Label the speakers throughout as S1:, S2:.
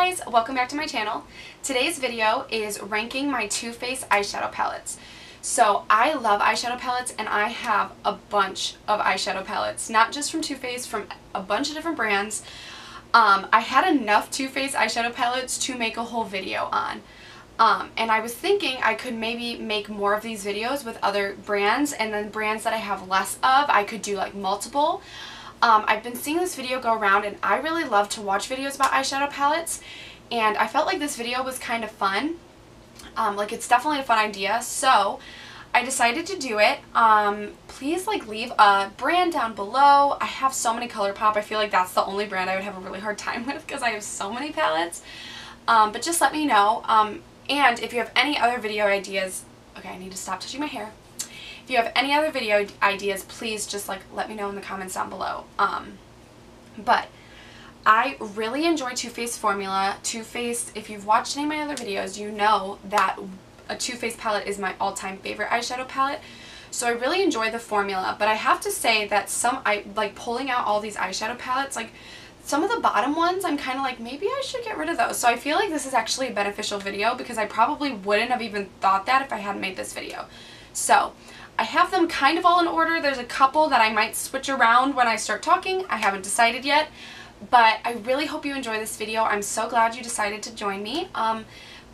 S1: guys, welcome back to my channel. Today's video is ranking my Too Faced eyeshadow palettes. So I love eyeshadow palettes and I have a bunch of eyeshadow palettes, not just from Too Faced, from a bunch of different brands. I had enough Too Faced eyeshadow palettes to make a whole video on. And I was thinking I could maybe make more of these videos with other brands, and then brands that I have less of, I could do like multiple. I've been seeing this video go around and I really love to watch videos about eyeshadow palettes, and I felt like this video was kind of fun. Like it's definitely a fun idea, so I decided to do it. Please leave a brand down below. I have so many ColourPop. I feel like that's the only brand I would have a really hard time with because I have so many palettes. But just let me know. And if you have any other video ideas, okay, I need to stop touching my hair. If you have any other video ideas, please just let me know in the comments down below. But I really enjoy Too Faced formula. Too Faced, if you've watched any of my other videos, you know that a Too Faced palette is my all-time favorite eyeshadow palette. So I really enjoy the formula, but I have to say that pulling out all these eyeshadow palettes, some of the bottom ones, I'm kind of like, maybe I should get rid of those. So I feel like this is actually a beneficial video because I probably wouldn't have even thought that if I hadn't made this video. So I have them kind of all in order. There's a couple that I might switch around when I start talking. I haven't decided yet, but I really hope you enjoy this video. I'm so glad you decided to join me.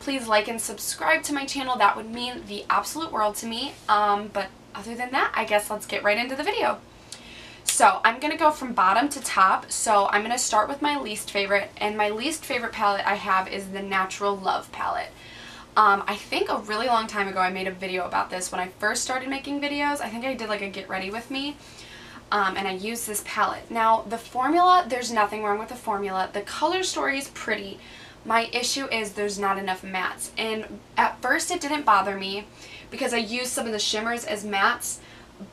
S1: Please like and subscribe to my channel. That would mean the absolute world to me. But other than that, I guess let's get right into the video. So I'm going to go from bottom to top. So I'm going to start with my least favorite, and my least favorite palette I have is the Natural Love palette. I think a really long time ago I made a video about this when I first started making videos. I think I did a get ready with me, and I used this palette. Now the formula, there's nothing wrong with the formula. The color story is pretty. My issue is there's not enough mattes, and at first it didn't bother me because I used some of the shimmers as mattes,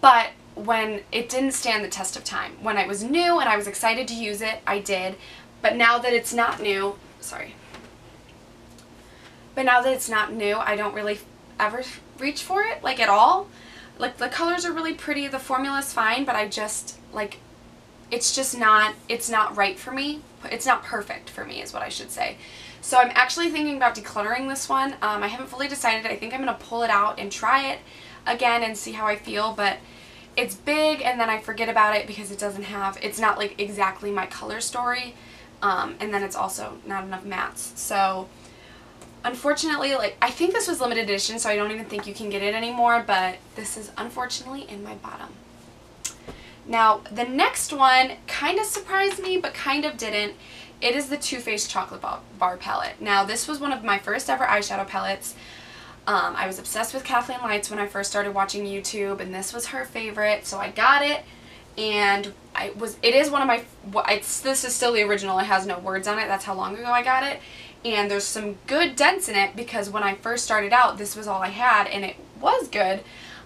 S1: but when it didn't stand the test of time. When I was new and I was excited to use it, I did, but now that it's not new, but now that it's not new, I don't really ever reach for it, at all. The colors are really pretty, the formula's fine, but I just, it's not right for me. It's not perfect for me is what I should say. So I'm actually thinking about decluttering this one. I haven't fully decided. I think I'm going to pull it out and try it again and see how I feel, but it's big and then I forget about it because it's not exactly my color story, and then it's also not enough mattes. So unfortunately, I think this was limited edition, so I don't even think you can get it anymore, but this is unfortunately in my bottom. Now, the next one kind of surprised me, but kind of didn't. It is the Too Faced Chocolate Bar palette. Now, this was one of my first ever eyeshadow palettes. I was obsessed with Kathleen Lights when I first started watching YouTube, and this was her favorite, so I got it, and it is one of my, this is still the original, it has no words on it, that's how long ago I got it. And there's some good dents in it because when I first started out, this was all I had, and it was good.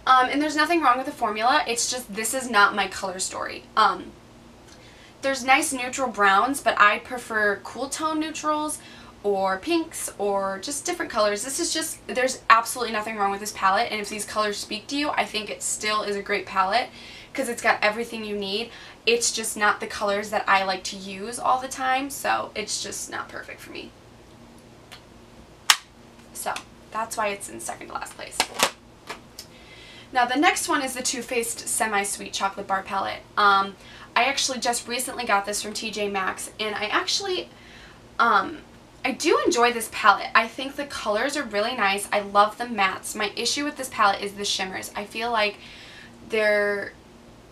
S1: And there's nothing wrong with the formula, it's just this is not my color story. There's nice neutral browns, but I prefer cool tone neutrals or pinks or just different colors. This is just, there's absolutely nothing wrong with this palette, and if these colors speak to you, I think it still is a great palette because it's got everything you need. It's just not the colors that I like to use all the time, so it's just not perfect for me. So that's why it's in second to last place. Now the next one is the Too Faced SemiSweet Chocolate Bar palette. I actually just recently got this from TJ Maxx, and I do enjoy this palette. I think the colors are really nice. I love the mattes. My issue with this palette is the shimmers. I feel like there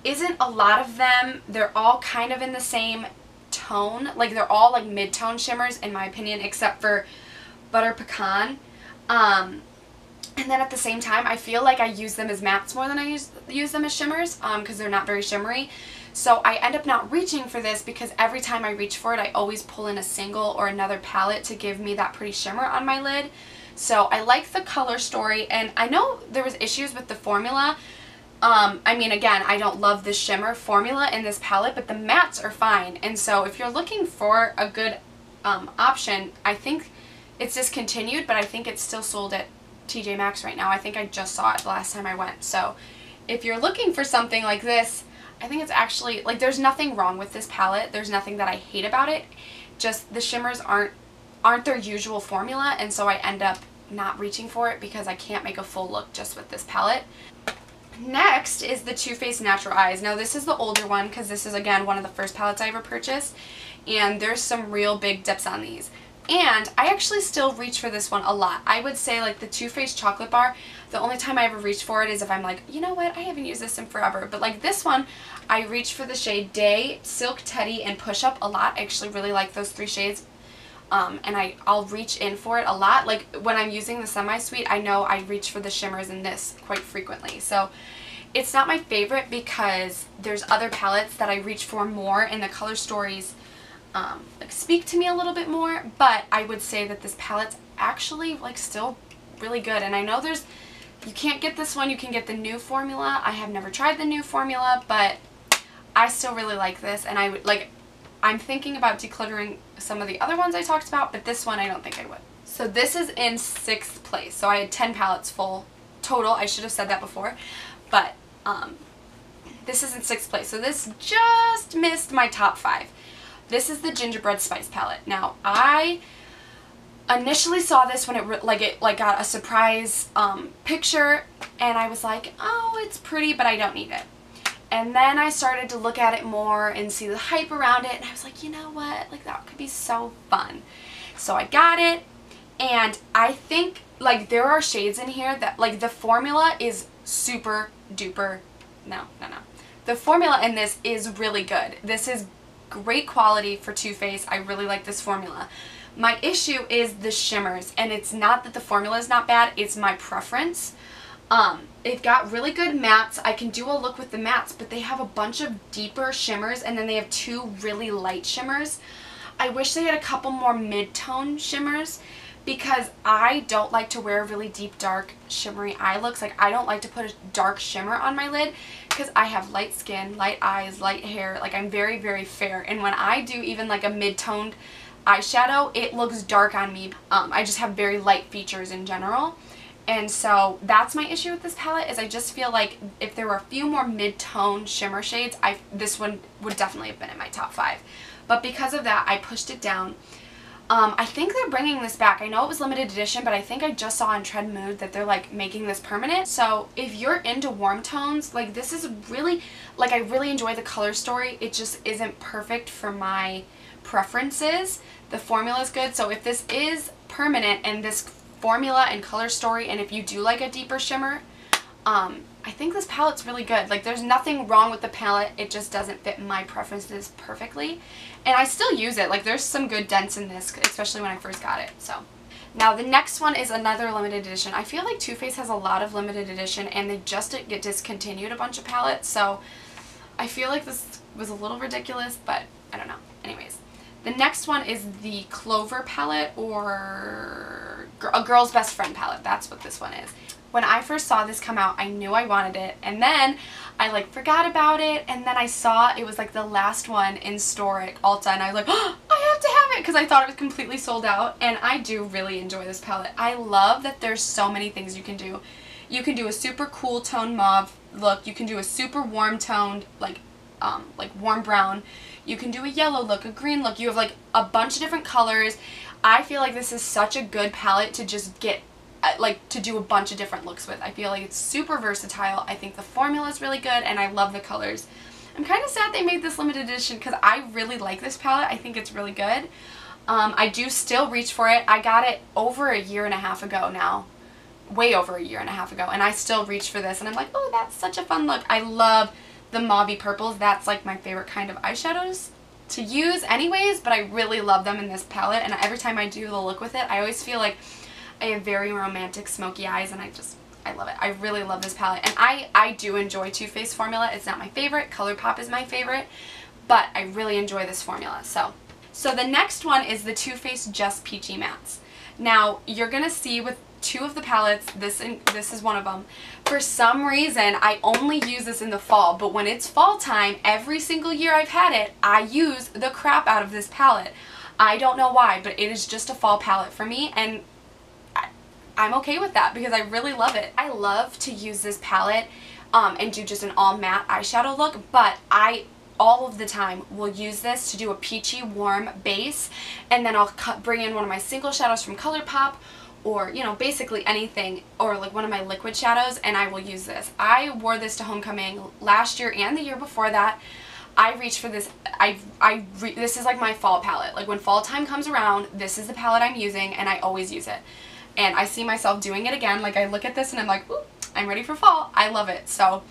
S1: isn't a lot of them. They're all kind of in the same tone. They're all mid-tone shimmers in my opinion, except for Butter Pecan. And then at the same time, I feel like I use them as mattes more than I use them as shimmers, because they're not very shimmery. So I end up not reaching for this because every time I reach for it, I always pull in a single or another palette to give me that pretty shimmer on my lid. So I like the color story, and I know there was issues with the formula. I mean, again, I don't love the shimmer formula in this palette, but the mattes are fine. And so if you're looking for a good option, I think it's discontinued, but I think it's still sold at TJ Maxx right now. I think I just saw it the last time I went. So if you're looking for something like this, I think it's actually, there's nothing wrong with this palette. There's nothing that I hate about it. Just the shimmers aren't aren't their usual formula, and so I end up not reaching for it because I can't make a full look just with this palette. Next is the Too Faced Natural Eyes. Now this is the older one because this is, again, one of the first palettes I ever purchased, and there's some real big dips on these. And I actually still reach for this one a lot. I would say like the Too Faced Chocolate Bar, the only time I ever reach for it is if I'm like, you know what, I haven't used this in forever. But like this one, I reach for the shade Day, Silk Teddy, and Push Up a lot. I actually really like those 3 shades. And I'll reach in for it a lot. Like when I'm using the SemiSweet, I know I reach for the shimmers in this quite frequently. So it's not my favorite because there's other palettes that I reach for more, and the color stories like speak to me a little bit more. But I would say that this palette's actually like still really good. And I know you can't get this one, you can get the new formula. I have never tried the new formula, but I still really like this, and I'm thinking about decluttering some of the other ones I talked about, but this one I don't think I would. So this is in 6th place. So I had 10 palettes full total. I should have said that before. But this is in 6th place. So this just missed my top 5. This is the Gingerbread Spice palette. Now I initially saw this when it got a surprise picture, and I was like, oh, it's pretty, but I don't need it. And then I started to look at it more and see the hype around it, and I was like, you know what, like that could be so fun. So I got it, and I think like there are shades in here that like the formula is super duper, no. The formula in this is really good. This is great quality for Too Faced. I really like this formula. My issue is the shimmers, and it's not that the formula is not bad, it's my preference. They've got really good mattes. I can do a look with the mattes, but they have a bunch of deeper shimmers, and then they have 2 really light shimmers. I wish they had a couple more mid-tone shimmers, because I don't like to wear really deep, dark, shimmery eye looks. Like, I don't like to put a dark shimmer on my lid because I have light skin, light eyes, light hair. Like, I'm very, very fair, and when I do even like a mid-toned eyeshadow, it looks dark on me. I just have very light features in general. And so that's my issue with this palette, is I just feel like if there were a few more mid-tone shimmer shades, this one would definitely have been in my top 5. But because of that, I pushed it down. I think they're bringing this back. I know it was limited edition, but I think I just saw on Trend Mood that they're like making this permanent. So if you're into warm tones, like this is really, like I really enjoy the color story. It just isn't perfect for my preferences. The formula is good. So if this is permanent and this formula and color story, and if you do like a deeper shimmer, I think this palette's really good. Like, there's nothing wrong with the palette, it just doesn't fit my preferences perfectly, and I still use it. Like, there's some good dents in this, especially when I first got it. So now the next one is another limited edition. I feel like Too Faced has a lot of limited edition, and they just get discontinued a bunch of palettes, so I feel like this was a little ridiculous, but I don't know. Anyways, the next one is the Clover Palette, or a Girl's Best Friend palette. That's what this one is. When I first saw this come out, I knew I wanted it, and then I like forgot about it, and then I saw it was like the last one in store at Ulta, and I was like, oh, I have to have it, because I thought it was completely sold out. And I do really enjoy this palette. I love that there's so many things you can do. You can do a super cool tone mauve look, you can do a super warm toned like warm brown, you can do a yellow look, a green look, you have like a bunch of different colors. I feel like this is such a good palette to just get to do a bunch of different looks with. I feel like it's super versatile. I think the formula is really good, and I love the colors. I'm kind of sad they made this limited edition because I really like this palette. I think it's really good. I do still reach for it. I got it over a year and a half ago now. Way over a year and a half ago, and I still reach for this, and I'm like, oh, that's such a fun look. I love the mauvey purples. That's like my favorite kind of eyeshadows to use anyways, but I really love them in this palette, and every time I do the look with it, I always feel like I have very romantic smoky eyes, and I love it. I really love this palette, and I do enjoy Too Faced formula. It's not my favorite. ColourPop is my favorite, but I really enjoy this formula. So the next one is the Too Faced Just Peachy Mattes. Now, you're going to see with 2 of the palettes, this is one of them. For some reason, I only use this in the fall, but when it's fall time, every single year I've had it, I use the crap out of this palette. I don't know why, but it is just a fall palette for me, and I'm okay with that because I really love it. I love to use this palette and do just an all matte eyeshadow look, but I all of the time will use this to do a peachy warm base, and then I'll bring in one of my single shadows from ColourPop, or, you know, basically anything, or like one of my liquid shadows, and I will use this. I wore this to homecoming last year and the year before that. I reached for this. This is like my fall palette. Like when fall time comes around, this is the palette I'm using, and I always use it. And I see myself doing it again. Like I look at this and I'm like, ooh, I'm ready for fall. I love it. So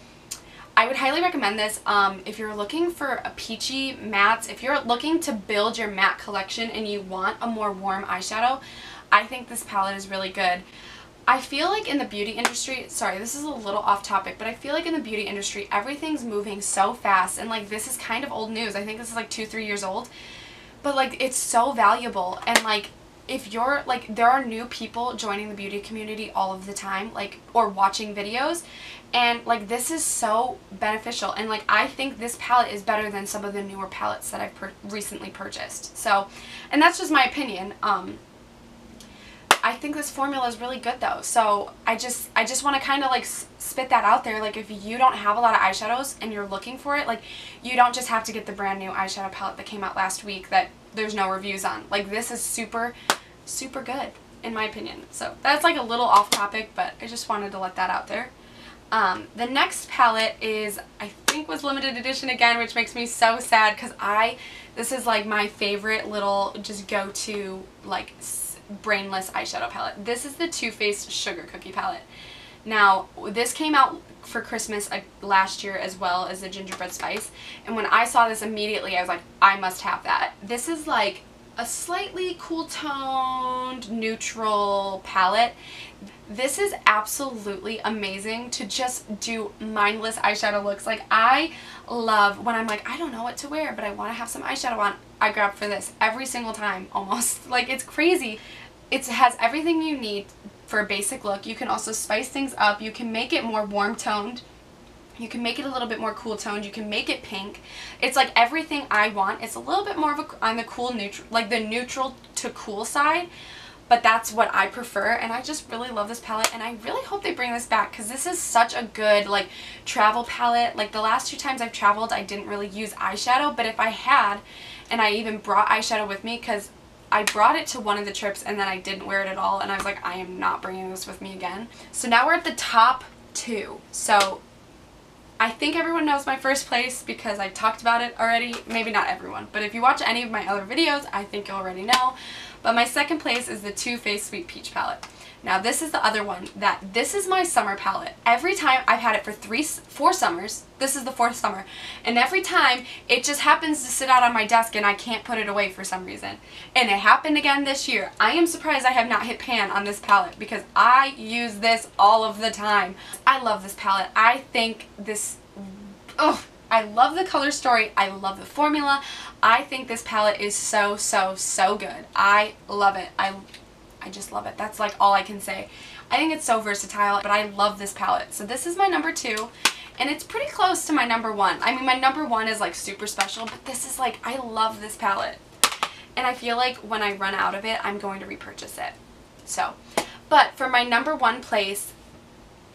S1: I would highly recommend this if you're looking for a peachy matte, if you're looking to build your matte collection and you want a more warm eyeshadow. I think this palette is really good. I feel like in the beauty industry, sorry, this is a little off topic, but I feel like in the beauty industry, everything's moving so fast, and like this is kind of old news. I think this is like 2-3 years old, but like it's so valuable. And like if you're like, there are new people joining the beauty community all of the time, like, or watching videos, and like this is so beneficial. And like I think this palette is better than some of the newer palettes that I've recently purchased. So, and that's just my opinion. I think this formula is really good though, so I just want to kind of like spit that out there. Like if you don't have a lot of eyeshadows and you're looking for it, like you don't just have to get the brand new eyeshadow palette that came out last week that there's no reviews on. Like this is super good in my opinion. So that's like a little off topic, but I just wanted to let that out there. The next palette is, I think, was limited edition again, which makes me so sad because this is like my favorite little just go-to like brainless eyeshadow palette. This is the Too Faced Sugar Cookie palette. Now this came out for Christmas last year as well as the Gingerbread Spice, and when I saw this immediately I was like, I must have that. This is like a slightly cool toned neutral palette. This is absolutely amazing to just do mindless eyeshadow looks. Like I love when I'm like, I don't know what to wear but I want to have some eyeshadow on, I grab for this every single time almost. Like it's crazy. It has everything you need for a basic look. You can also spice things up. You can make it more warm toned. You can make it a little bit more cool toned. You can make it pink. It's like everything I want. It's a little bit more of on the cool neutral, like the neutral to cool side, but that's what I prefer, and I just really love this palette, and I really hope they bring this back because this is such a good like travel palette. Like the last 2 times I've traveled, I didn't really use eyeshadow, but if I had, and I even brought eyeshadow with me because I brought it to one of the trips and then I didn't wear it at all, and I was like, I am not bringing this with me again. So now we're at the top 2. So I think everyone knows my first place because I talked about it already. Maybe not everyone, but if you watch any of my other videos, I think you already know. But my second place is the Too Faced Sweet Peach palette. Now this is the other one this is my summer palette. Every time I've had it for 4 summers. This is the 4th summer. And every time it just happens to sit out on my desk and I can't put it away for some reason. And it happened again this year. I am surprised I have not hit pan on this palette because I use this all of the time. I love this palette. I think this, I love the color story. I love the formula. I think this palette is so good. I love it. I just love it. That's like all I can say. I think it's so versatile, but I love this palette. So this is my number 2, and it's pretty close to my number 1. I mean, my number 1 is like super special, but this is like, I love this palette. And I feel like when I run out of it, I'm going to repurchase it. So, but for my number 1 place,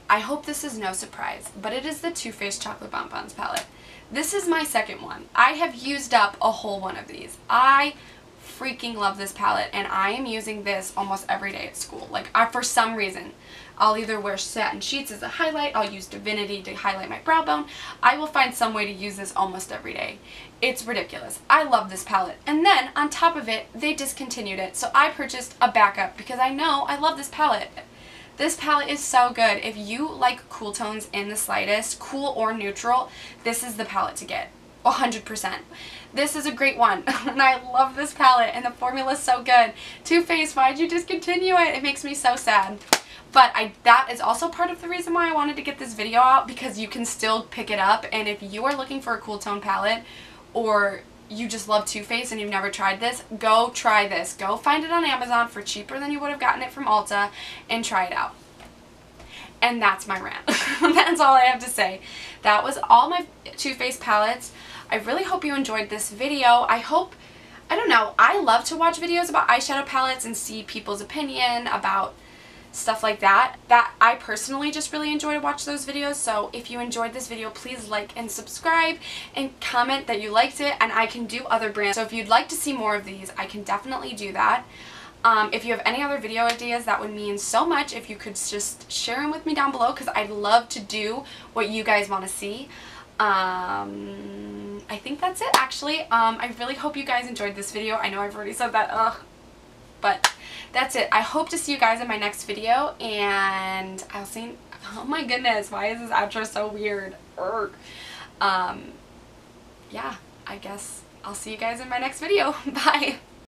S1: I hope this is no surprise, but it is the Too Faced Chocolate Bonbons palette. This is my second one. I have used up a whole one of these. I freaking love this palette, and I am using this almost every day at school. Like, for some reason, I'll either wear Satin Sheets as a highlight, I'll use Divinity to highlight my brow bone. I will find some way to use this almost every day. It's ridiculous. I love this palette. And then, on top of it, they discontinued it, so I purchased a backup because I know I love this palette. This palette is so good. If you like cool tones in the slightest, cool or neutral, this is the palette to get. 100%. This is a great one, and I love this palette, and the formula is so good. Too Faced, why'd you discontinue it? It makes me so sad. But that is also part of the reason why I wanted to get this video out, because you can still pick it up, and if you are looking for a cool tone palette, or you just love Too Faced and you've never tried this, go try this. Go find it on Amazon for cheaper than you would have gotten it from Ulta, and try it out. And that's my rant. That's all I have to say. That was all my Too Faced palettes. I really hope you enjoyed this video. I don't know, I love to watch videos about eyeshadow palettes and see people's opinion about stuff like that, that I personally just really enjoy to watch those videos. So if you enjoyed this video, please like and subscribe and comment that you liked it, and I can do other brands. So if you'd like to see more of these, I can definitely do that. If you have any other video ideas, that would mean so much if you could just share them with me down below, because I'd love to do what you guys want to see. I think that's it, actually. I really hope you guys enjoyed this video. I know I've already said that, but that's it. I hope to see you guys in my next video, and I'll see. Oh my goodness, why is this outro so weird? Yeah, I guess I'll see you guys in my next video. Bye.